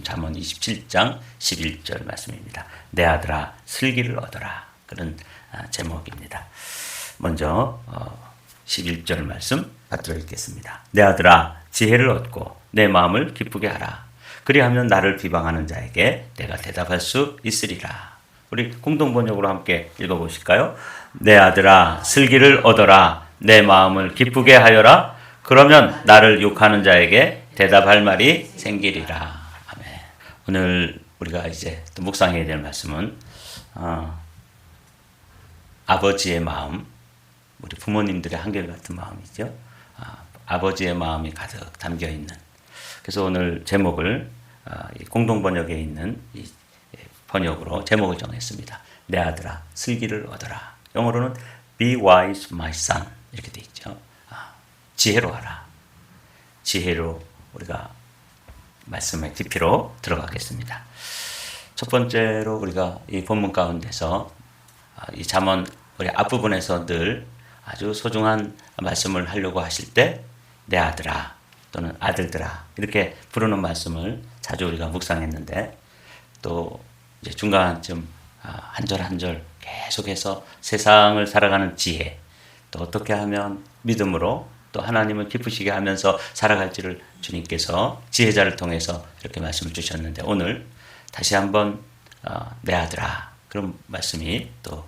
잠언 27장 11절 말씀입니다. 내 아들아 슬기를 얻어라. 그런 제목입니다. 먼저 11절 말씀 받들어 읽겠습니다. 내 아들아 지혜를 얻고 내 마음을 기쁘게 하라. 그리하면 나를 비방하는 자에게 내가 대답할 수 있으리라. 우리 공동번역으로 함께 읽어보실까요? 내 아들아 슬기를 얻어라. 내 마음을 기쁘게 하여라. 그러면 나를 욕하는 자에게 대답할 말이 생기리라. 아멘. 오늘 우리가 이제 또 묵상해야 될 말씀은 아버지의 마음, 우리 부모님들의 한결같은 마음이죠. 아버지의 마음이 가득 담겨 있는. 그래서 오늘 제목을 공동번역에 있는 이 번역으로 제목을 정했습니다. 내 아들아 슬기를 얻어라. 영어로는 Be wise, my son 이렇게 돼 있죠. 지혜로 하라. 지혜로 우리가 말씀의 깊이로 들어가겠습니다. 첫 번째로 우리가 이 본문 가운데서 이 잠언 우리 앞부분에서 늘 아주 소중한 말씀을 하려고 하실 때 내 아들아 또는 아들들아 이렇게 부르는 말씀을 자주 우리가 묵상했는데 또 이제 중간쯤 한 절 한 절 계속해서 세상을 살아가는 지혜 또 어떻게 하면 믿음으로 또 하나님을 기쁘시게 하면서 살아갈지를 주님께서 지혜자를 통해서 이렇게 말씀을 주셨는데 오늘 다시 한번 내 아들아 그런 말씀이 또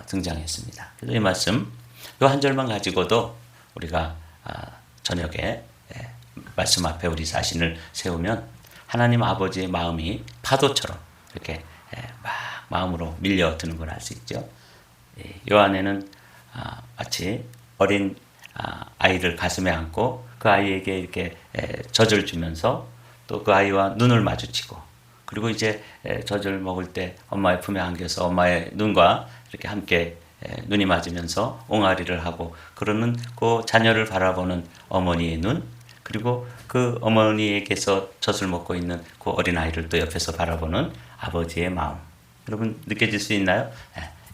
등장했습니다. 그래서 이 말씀 이 한 절만 가지고도 우리가 저녁에 말씀 앞에 우리 자신을 세우면 하나님 아버지의 마음이 파도처럼 이렇게 막 마음으로 밀려드는 걸 알 수 있죠. 이 안에는 마치 어린 아이를 가슴에 안고 그 아이에게 이렇게 젖을 주면서 또 그 아이와 눈을 마주치고 그리고 이제 젖을 먹을 때 엄마의 품에 안겨서 엄마의 눈과 이렇게 함께 눈이 맞으면서 옹알이를 하고 그러는 그 자녀를 바라보는 어머니의 눈 그리고 그 어머니에게서 젖을 먹고 있는 그 어린아이를 또 옆에서 바라보는 아버지의 마음 여러분 느껴질 수 있나요?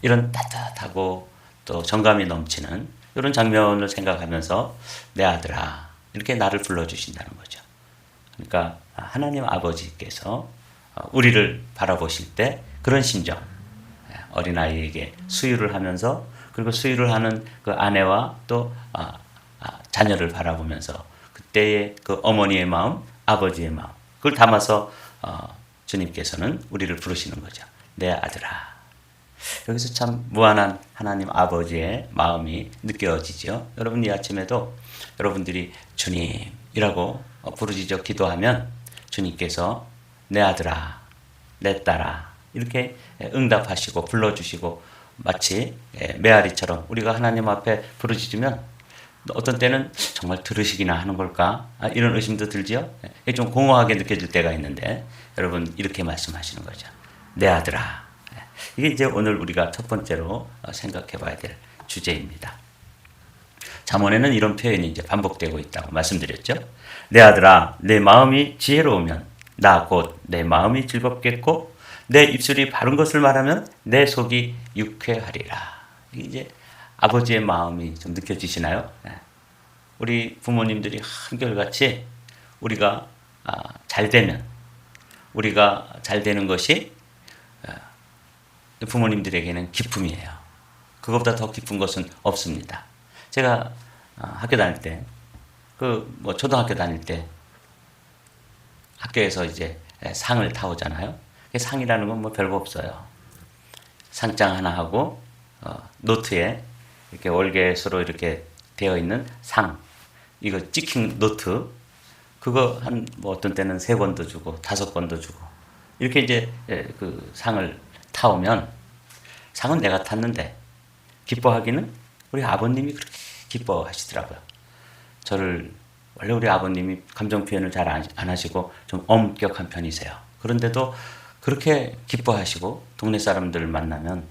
이런 따뜻하고 또 정감이 넘치는 이런 장면을 생각하면서 내 아들아 이렇게 나를 불러주신다는 거죠. 그러니까 하나님 아버지께서 우리를 바라보실 때 그런 심정 어린아이에게 수유를 하면서 그리고 수유를 하는 그 아내와 또 자녀를 바라보면서 그때의 그 어머니의 마음 아버지의 마음 그걸 담아서 주님께서는 우리를 부르시는 거죠. 내 아들아 여기서 참 무한한 하나님 아버지의 마음이 느껴지죠. 여러분 이 아침에도 여러분들이 주님이라고 부르짖어 기도하면 주님께서 내 아들아 내 딸아 이렇게 응답하시고 불러주시고 마치 메아리처럼 우리가 하나님 앞에 부르짖으면 어떤 때는 정말 들으시기나 하는 걸까 이런 의심도 들지요. 좀 공허하게 느껴질 때가 있는데 여러분 이렇게 말씀하시는 거죠. 내 아들아 이게 이제 오늘 우리가 첫 번째로 생각해 봐야 될 주제입니다. 잠언에는 이런 표현이 이제 반복되고 있다고 말씀드렸죠. 내 아들아, 내 마음이 지혜로우면 나 곧 내 마음이 즐겁겠고 내 입술이 바른 것을 말하면 내 속이 유쾌하리라. 이게 이제 아버지의 마음이 좀 느껴지시나요? 우리 부모님들이 한결같이 우리가 잘 되면 우리가 잘 되는 것이 부모님들에게는 기쁨이에요. 그것보다 더 기쁜 것은 없습니다. 제가 학교 다닐 때, 초등학교 다닐 때 학교에서 이제 상을 타오잖아요. 상이라는 건 뭐 별거 없어요. 상장 하나 하고 노트에 이렇게 월계수로 이렇게 되어 있는 상, 이거 찍힌 노트, 그거 뭐 어떤 때는 3권도 주고 5권도 주고 이렇게 이제 그 상을 타오면 상은 내가 탔는데 기뻐하기는 우리 아버님이 그렇게 기뻐하시더라고요. 저를 원래 우리 아버님이 감정 표현을 잘 안 하시고 좀 엄격한 편이세요. 그런데도 그렇게 기뻐하시고 동네 사람들을 만나면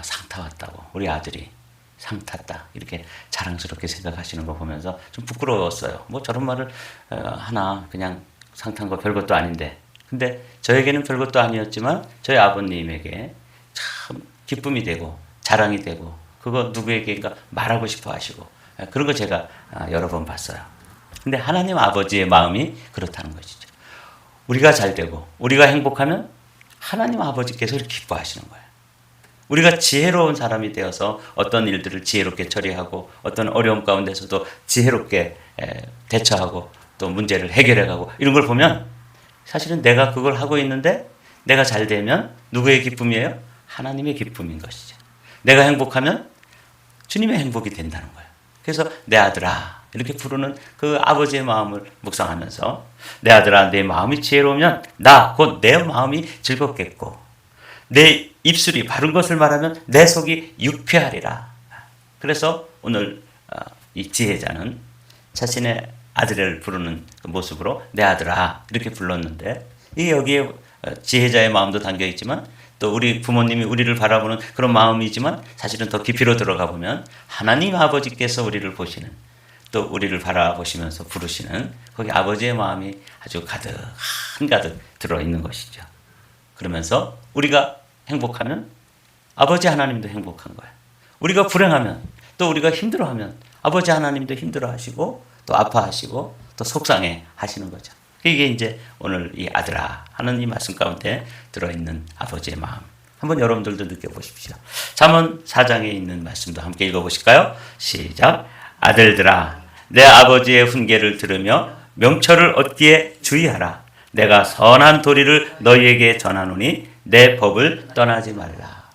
상 타왔다고 우리 아들이 상 탔다 이렇게 자랑스럽게 생각하시는 거 보면서 좀 부끄러웠어요. 뭐 저런 말을 하나 그냥 상 탄 거 별것도 아닌데 근데 저에게는 별것도 아니었지만 저희 아버님에게 참 기쁨이 되고 자랑이 되고 그거 누구에게인가 말하고 싶어 하시고 그런 거 제가 여러 번 봤어요. 근데 하나님 아버지의 마음이 그렇다는 것이죠. 우리가 잘 되고 우리가 행복하면 하나님 아버지께서 이렇게 기뻐하시는 거예요. 우리가 지혜로운 사람이 되어서 어떤 일들을 지혜롭게 처리하고 어떤 어려움 가운데서도 지혜롭게 대처하고 또 문제를 해결해가고 이런 걸 보면 사실은 내가 그걸 하고 있는데 내가 잘 되면 누구의 기쁨이에요? 하나님의 기쁨인 것이죠. 내가 행복하면 주님의 행복이 된다는 거예요. 그래서 내 아들아 이렇게 부르는 그 아버지의 마음을 묵상하면서 내 아들아 내 마음이 지혜로우면 나 곧 내 마음이 즐겁겠고 내 입술이 바른 것을 말하면 내 속이 유쾌하리라. 그래서 오늘 이 지혜자는 자신의 아들을 부르는 그 모습으로 내 아들아 이렇게 불렀는데 이 여기에 지혜자의 마음도 담겨 있지만 또 우리 부모님이 우리를 바라보는 그런 마음이지만 사실은 더 깊이로 들어가 보면 하나님 아버지께서 우리를 보시는 또 우리를 바라보시면서 부르시는 거기 아버지의 마음이 아주 가득 한가득 들어있는 것이죠. 그러면서 우리가 행복하면 아버지 하나님도 행복한 거예요. 우리가 불행하면 또 우리가 힘들어하면 아버지 하나님도 힘들어하시고 또 아파하시고 또 속상해 하시는 거죠. 이게 이제 오늘 이 아들아 하는 이 말씀 가운데 들어있는 아버지의 마음. 한번 여러분들도 느껴보십시오. 잠언 4장에 있는 말씀도 함께 읽어보실까요? 시작. 아들들아 내 아버지의 훈계를 들으며 명철을 얻기에 주의하라. 내가 선한 도리를 너희에게 전하노니 내 법을 떠나지 말라.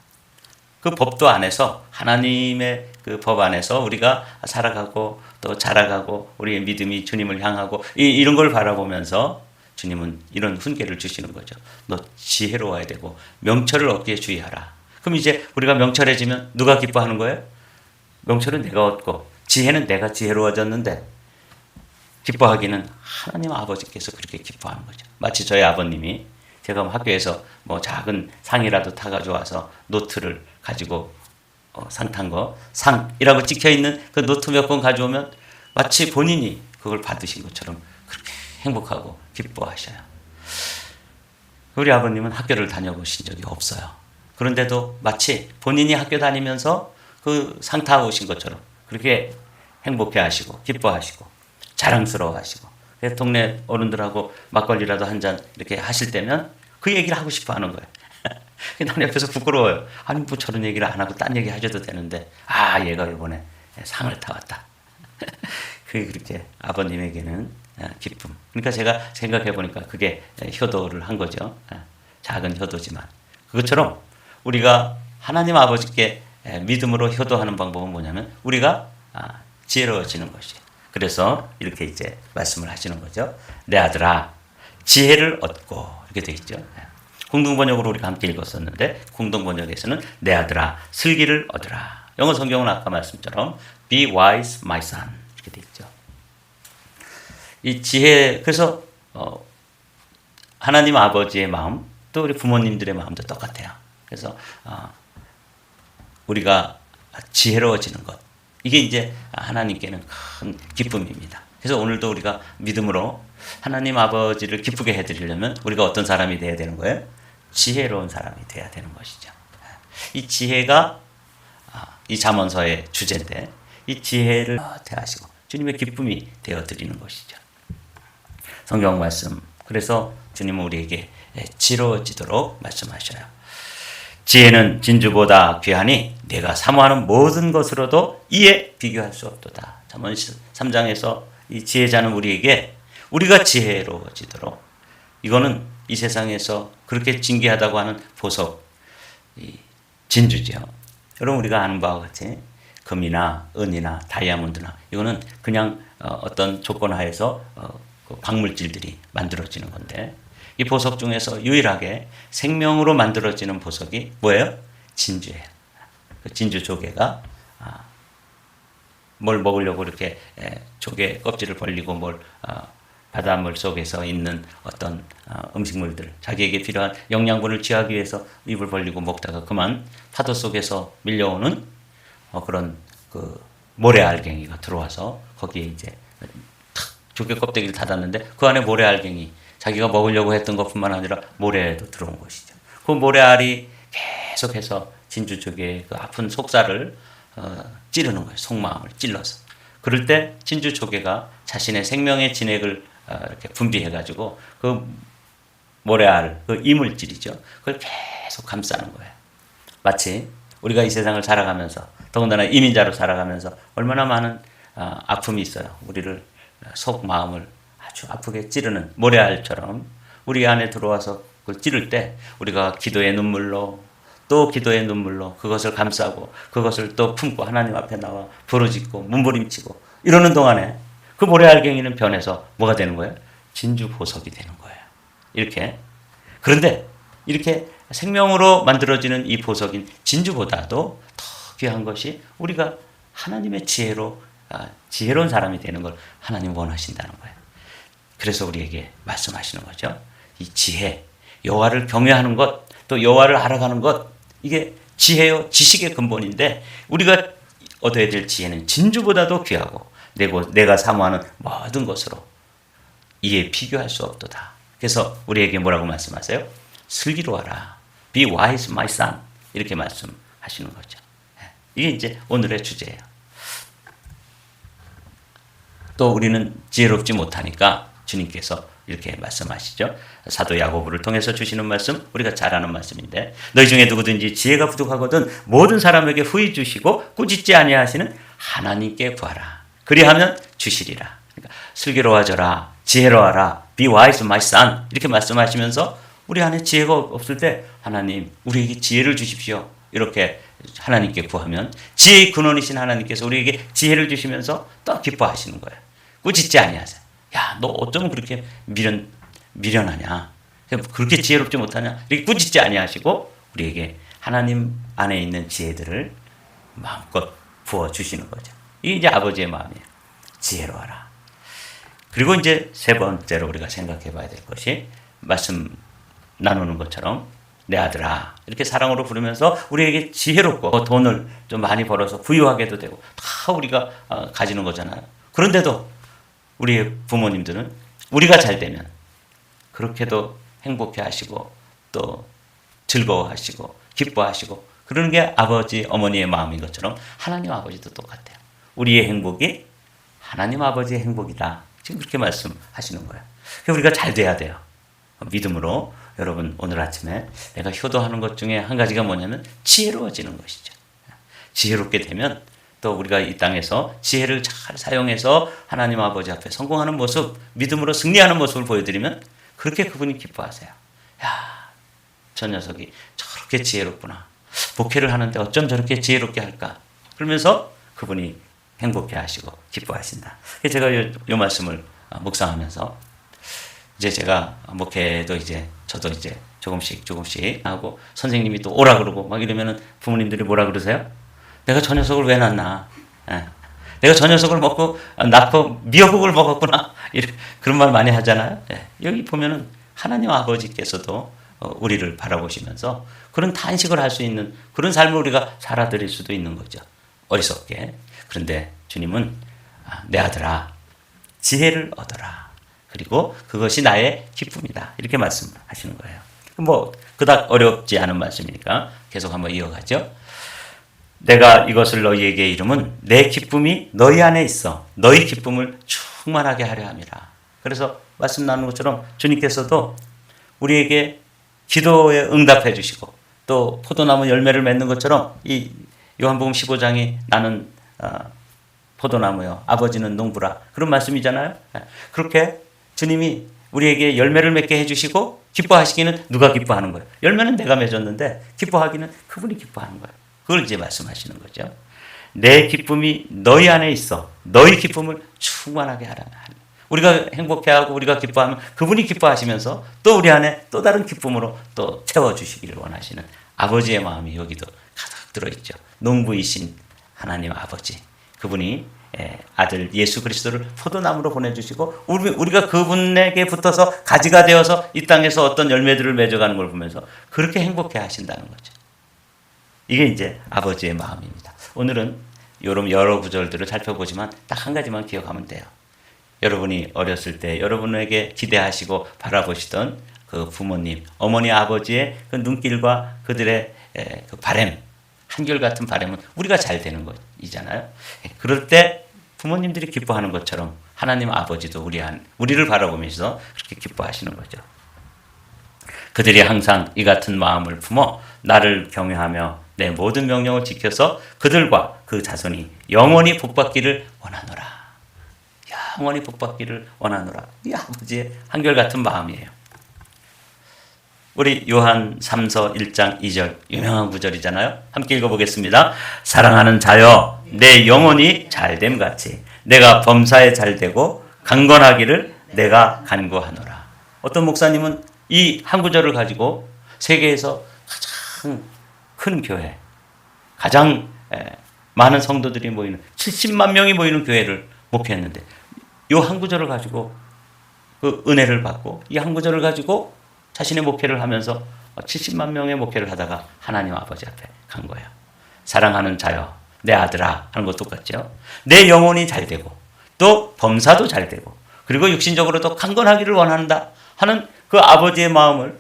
그 법도 안에서 하나님의 그 법 안에서 우리가 살아가고 또 자라가고 우리의 믿음이 주님을 향하고 이런 걸 바라보면서 주님은 이런 훈계를 주시는 거죠. 너 지혜로워야 되고 명철을 얻기에 주의하라. 그럼 이제 우리가 명철해지면 누가 기뻐하는 거예요? 명철은 내가 얻고 지혜는 내가 지혜로워졌는데 기뻐하기는 하나님 아버지께서 그렇게 기뻐하는 거죠. 마치 저희 아버님이 제가 학교에서 뭐 작은 상이라도 타가지고 와서 노트를 가지고 상 탄 거, 상이라고 찍혀있는 그 노트 몇 권 가져오면 마치 본인이 그걸 받으신 것처럼 그렇게 행복하고 기뻐하셔요. 우리 아버님은 학교를 다녀보신 적이 없어요. 그런데도 마치 본인이 학교 다니면서 그 상 타오신 것처럼 그렇게 행복해 하시고 기뻐하시고 자랑스러워 하시고 동네 어른들하고 막걸리라도 한 잔 이렇게 하실 때면 그 얘기를 하고 싶어 하는 거예요. 나는 옆에서 부끄러워요. 아니 뭐 저런 얘기를 안 하고 딴 얘기 하셔도 되는데 얘가 이번에 상을 타왔다. 그렇게 아버님에게는 기쁨. 그러니까 제가 생각해 보니까 그게 효도를 한 거죠. 작은 효도지만 그것처럼 우리가 하나님 아버지께 믿음으로 효도하는 방법은 뭐냐면 우리가 지혜로워지는 것이에요. 그래서 이렇게 이제 말씀을 하시는 거죠. 내 아들아 지혜를 얻고 이렇게 돼 있죠. 공동번역으로 우리가 함께 읽었었는데 공동번역에서는 내 아들아 슬기를 얻으라. 영어 성경은 아까 말씀처럼 be wise my son 이렇게 돼 있죠. 이 지혜 그래서 하나님 아버지의 마음 또 우리 부모님들의 마음도 똑같아요. 그래서 우리가 지혜로워지는 것 이게 이제 하나님께는 큰 기쁨입니다. 그래서 오늘도 우리가 믿음으로 하나님 아버지를 기쁘게 해드리려면 우리가 어떤 사람이 되어야 되는 거예요? 지혜로운 사람이 되어야 되는 것이죠. 이 지혜가 이 잠언서의 주제인데 이 지혜를 대하시고 주님의 기쁨이 되어드리는 것이죠. 성경 말씀 그래서 주님은 우리에게 지혜로워지도록 말씀하셔요. 지혜는 진주보다 귀하니 내가 사모하는 모든 것으로도 이에 비교할 수 없도다. 잠언 3장에서 이 지혜자는 우리에게 우리가 지혜로워지도록 이거는 이 세상에서 그렇게 진귀하다고 하는 보석 진주죠. 여러분 우리가 아는 바와 같이 금이나 은이나 다이아몬드나 이거는 그냥 어떤 조건 하에서 광물질들이 만들어지는 건데 이 보석 중에서 유일하게 생명으로 만들어지는 보석이 뭐예요? 진주예요. 그 진주 조개가 뭘 먹으려고 이렇게 조개 껍질을 벌리고 바닷물 속에서 있는 어떤 음식물들 자기에게 필요한 영양분을 취하기 위해서 입을 벌리고 먹다가 그만 파도 속에서 밀려오는 그런 그 모래알갱이가 들어와서 거기에 이제 조개 껍데기를 닫았는데 그 안에 모래알갱이 자기가 먹으려고 했던 것뿐만 아니라 모래에도 들어온 것이죠. 그 모래알이 계속해서 진주조개의 그 아픈 속살을 찌르는 거예요. 속마음을 찔러서. 그럴 때 진주조개가 자신의 생명의 진액을 이렇게 분비해가지고 그 모래알, 그 이물질이죠. 그걸 계속 감싸는 거예요. 마치 우리가 이 세상을 살아가면서, 더군다나 이민자로 살아가면서 얼마나 많은 아픔이 있어요. 우리를 속 마음을 아주 아프게 찌르는 모래알처럼 우리 안에 들어와서 그걸 찌를 때 우리가 기도의 눈물로 또 기도의 눈물로 그것을 감싸고 그것을 또 품고 하나님 앞에 나와 부르짖고 몸부림치고 이러는 동안에 그 모래알갱이는 변해서 뭐가 되는 거예요? 진주 보석이 되는 거예요. 이렇게. 그런데 이렇게 생명으로 만들어지는 이 보석인 진주보다도 더 귀한 것이 우리가 하나님의 지혜로운 사람이 되는 걸 하나님 원하신다는 거예요. 그래서 우리에게 말씀하시는 거죠. 이 지혜, 여호와를 경외하는 것, 또 여호와를 알아가는 것, 이게 지혜요 지식의 근본인데 우리가 얻어야 될 지혜는 진주보다도 귀하고 내가 사모하는 모든 것으로 이에 비교할 수 없도다. 그래서 우리에게 뭐라고 말씀하세요? 슬기로워라. Be wise, my son. 이렇게 말씀하시는 거죠. 이게 이제 오늘의 주제예요. 또 우리는 지혜롭지 못하니까 주님께서 이렇게 말씀하시죠. 사도 야고보를 통해서 주시는 말씀, 우리가 잘 아는 말씀인데 너희 중에 누구든지 지혜가 부족하거든 모든 사람에게 후히 주시고 꾸짖지 아니하시는 하나님께 구하라. 그리하면 주시리라. 그러니까 슬기로워져라, 지혜로워라, be wise my son 이렇게 말씀하시면서 우리 안에 지혜가 없을 때 하나님 우리에게 지혜를 주십시오. 이렇게 하나님께 구하면 지혜의 근원이신 하나님께서 우리에게 지혜를 주시면서 또 기뻐하시는 거예요. 꾸짖지 아니하세요. 야, 너 어쩌면 그렇게 미련하냐? 그렇게 지혜롭지 못하냐? 이렇게 꾸짖지 아니하시고 우리에게 하나님 안에 있는 지혜들을 마음껏 부어주시는 거죠. 이게 이제 아버지의 마음이에요. 지혜로워라. 그리고 이제 세 번째로 우리가 생각해 봐야 될 것이 말씀 나누는 것처럼 내 아들아 이렇게 사랑으로 부르면서 우리에게 지혜롭고 돈을 좀 많이 벌어서 부유하게도 되고 다 우리가 가지는 거잖아요. 그런데도 우리의 부모님들은 우리가 잘 되면 그렇게도 행복해 하시고 또 즐거워하시고 기뻐하시고 그러는 게 아버지 어머니의 마음인 것처럼 하나님 아버지도 똑같아요. 우리의 행복이 하나님 아버지의 행복이다. 지금 그렇게 말씀하시는 거예요. 우리가 잘 돼야 돼요. 믿음으로 여러분 오늘 아침에 내가 효도하는 것 중에 한 가지가 뭐냐면 지혜로워지는 것이죠. 지혜롭게 되면 또 우리가 이 땅에서 지혜를 잘 사용해서 하나님 아버지 앞에 성공하는 모습, 믿음으로 승리하는 모습을 보여드리면 그렇게 그분이 기뻐하세요. 야, 저 녀석이 저렇게 지혜롭구나. 목회를 하는데 어쩜 저렇게 지혜롭게 할까? 그러면서 그분이 행복해 하시고 기뻐하신다. 제가 이 말씀을 묵상하면서 이제 제가 목회도 이제 저도 이제 조금씩 하고 선생님이 또 오라 그러고 막 이러면은 부모님들이 뭐라 그러세요? 내가 저 녀석을 왜 낳나? 내가 저 녀석을 낳고 미역국을 먹었구나. 그런 말 많이 하잖아요. 여기 보면은 하나님 아버지께서도 우리를 바라보시면서 그런 탄식을 할 수 있는 그런 삶을 우리가 살아드릴 수도 있는 거죠. 어리석게. 그런데 주님은 내 아들아 지혜를 얻어라. 그리고 그것이 나의 기쁨이다. 이렇게 말씀하시는 거예요. 뭐 그닥 어렵지 않은 말씀이니까 계속 한번 이어가죠. 내가 이것을 너희에게 이름은 내 기쁨이 너희 안에 있어 너희 기쁨을 충만하게 하려 함이라. 그래서 말씀 나누는 것처럼 주님께서도 우리에게 기도에 응답해 주시고 또 포도나무 열매를 맺는 것처럼 이 요한복음 15장이 나는 포도나무요 아버지는 농부라 그런 말씀이잖아요. 그렇게 주님이 우리에게 열매를 맺게 해주시고 기뻐하시기는 누가 기뻐하는 거예요? 열매는 내가 맺었는데 기뻐하기는 그분이 기뻐하는 거예요. 그걸 이제 말씀하시는 거죠. 내 기쁨이 너희 안에 있어 너희 기쁨을 충만하게 하라. 우리가 행복해하고 우리가 기뻐하면 그분이 기뻐하시면서 또 우리 안에 또 다른 기쁨으로 또 채워주시기를 원하시는 아버지의 마음이 여기도 가득 들어있죠. 농부이신 하나님 아버지 그분이 아들 예수 그리스도를 포도나무로 보내주시고 우리가 그분에게 붙어서 가지가 되어서 이 땅에서 어떤 열매들을 맺어가는 걸 보면서 그렇게 행복해 하신다는 거죠. 이게 이제 아버지의 마음입니다. 오늘은 이런 여러 구절들을 살펴보지만 딱 한 가지만 기억하면 돼요. 여러분이 어렸을 때 여러분에게 기대하시고 바라보시던 그 부모님, 어머니, 아버지의 그 눈길과 그들의 그 바람, 한결같은 바람은 우리가 잘 되는 것이잖아요. 그럴 때 부모님들이 기뻐하는 것처럼 하나님 아버지도 우리를 바라보면서 그렇게 기뻐하시는 거죠. 그들이 항상 이 같은 마음을 품어 나를 경외하며 내 모든 명령을 지켜서 그들과 그 자손이 영원히 복받기를 원하노라. 영원히 복받기를 원하노라. 이 아버지의 한결같은 마음이에요. 우리 요한 3서 1장 2절 유명한 구절이잖아요. 함께 읽어보겠습니다. 사랑하는 자여 내 영혼이 잘됨 같이 내가 범사에 잘되고 강건하기를 내가 간구하노라. 어떤 목사님은 이 한 구절을 가지고 세계에서 가장 큰 교회, 가장 많은 성도들이 모이는 70만 명이 모이는 교회를 목회했는데 이 한 구절을 가지고 그 은혜를 받고 이 한 구절을 가지고 자신의 목회를 하면서 70만 명의 목회를 하다가 하나님 아버지 앞에 간 거예요. 사랑하는 자여 내 아들아 하는 것 똑같죠. 내 영혼이 잘되고 또 범사도 잘되고 그리고 육신적으로도 강건하기를 원한다 하는 그 아버지의 마음을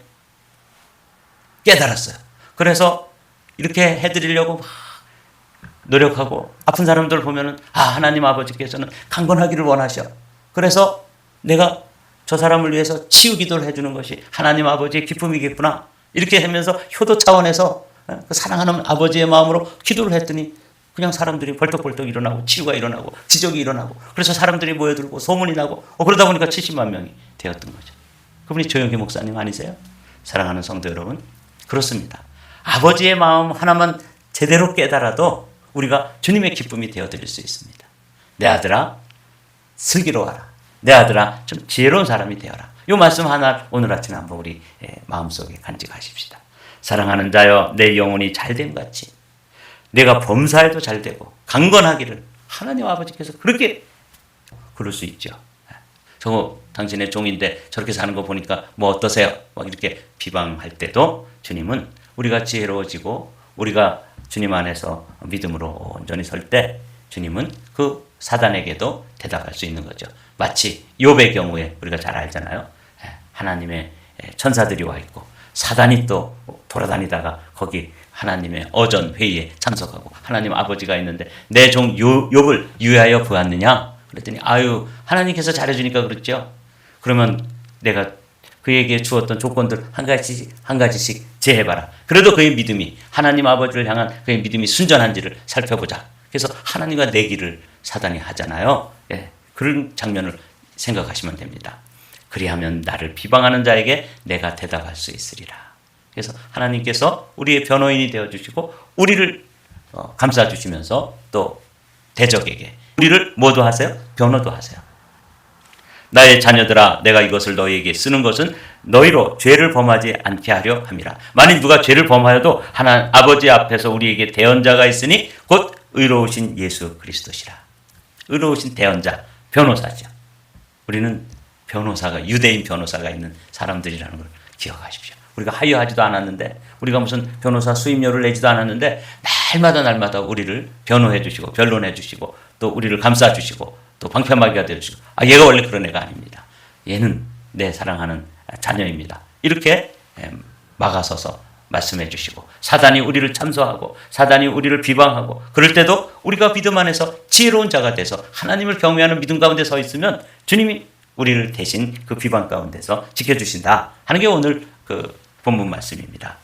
깨달았어요. 그래서 이렇게 해드리려고 막 노력하고 아픈 사람들 보면은 하나님 아버지께서는 강건하기를 원하셔. 그래서 내가 저 사람을 위해서 치유 기도를 해주는 것이 하나님 아버지의 기쁨이겠구나. 이렇게 하면서 효도 차원에서 그 사랑하는 아버지의 마음으로 기도를 했더니 그냥 사람들이 벌떡벌떡 일어나고 치유가 일어나고 지적이 일어나고 그래서 사람들이 모여들고 소문이 나고 그러다 보니까 70만 명이 되었던 거죠. 그분이 조영기 목사님 아니세요? 사랑하는 성도 여러분, 그렇습니다. 아버지의 마음 하나만 제대로 깨달아도 우리가 주님의 기쁨이 되어드릴 수 있습니다. 내 아들아 슬기로워라. 내 아들아 좀 지혜로운 사람이 되어라. 이 말씀 하나 오늘 아침에 한번 우리 마음속에 간직하십시다. 사랑하는 자여 내 영혼이 잘됨 같이 내가 범사에도 잘되고 강건하기를 하나님 아버지께서 그렇게 그럴 수 있죠. 저 당신의 종인데 저렇게 사는 거 보니까 뭐 어떠세요? 막 이렇게 비방할 때도 주님은 우리가 지혜로워지고 우리가 주님 안에서 믿음으로 온전히 설 때 주님은 그 사단에게도 대답할 수 있는 거죠. 마치 욥의 경우에 우리가 잘 알잖아요. 하나님의 천사들이 와 있고 사단이 또 돌아다니다가 거기 하나님의 어전 회의에 참석하고 하나님 아버지가 있는데 내 종 욥을 유하여 보았느냐? 그랬더니 하나님께서 잘해주니까 그렇죠. 그러면 내가 그에게 주었던 조건들 한 가지씩 제해봐라. 그래도 그의 믿음이 하나님 아버지를 향한 그의 믿음이 순전한지를 살펴보자. 그래서 하나님과 내기를 사단이 하잖아요. 그런 장면을 생각하시면 됩니다. 그리하면 나를 비방하는 자에게 내가 대답할 수 있으리라. 그래서 하나님께서 우리의 변호인이 되어주시고 우리를 감싸주시면서 또 대적에게 우리를 뭐도 하세요? 변호도 하세요. 나의 자녀들아 내가 이것을 너희에게 쓰는 것은 너희로 죄를 범하지 않게 하려 함이라. 만일 누가 죄를 범하여도 하나님 아버지 앞에서 우리에게 대언자가 있으니 곧 의로우신 예수 그리스도시라. 의로우신 대언자, 변호사죠. 우리는 변호사가 유대인 변호사가 있는 사람들이라는 걸 기억하십시오. 우리가 하여하지도 않았는데 우리가 무슨 변호사 수임료를 내지도 않았는데 날마다 우리를 변호해 주시고 변론해 주시고 또 우리를 감싸 주시고 또 방패막이가 되어 주시고 얘가 원래 그런 애가 아닙니다. 얘는 내 사랑하는 자녀입니다. 이렇게 막아서서 말씀해 주시고 사단이 우리를 참소하고 사단이 우리를 비방하고 그럴 때도 우리가 믿음 안에서 지혜로운 자가 돼서 하나님을 경외하는 믿음 가운데 서 있으면 주님이 우리를 대신 그 비방 가운데서 지켜주신다 하는 게 오늘 그 본문 말씀입니다.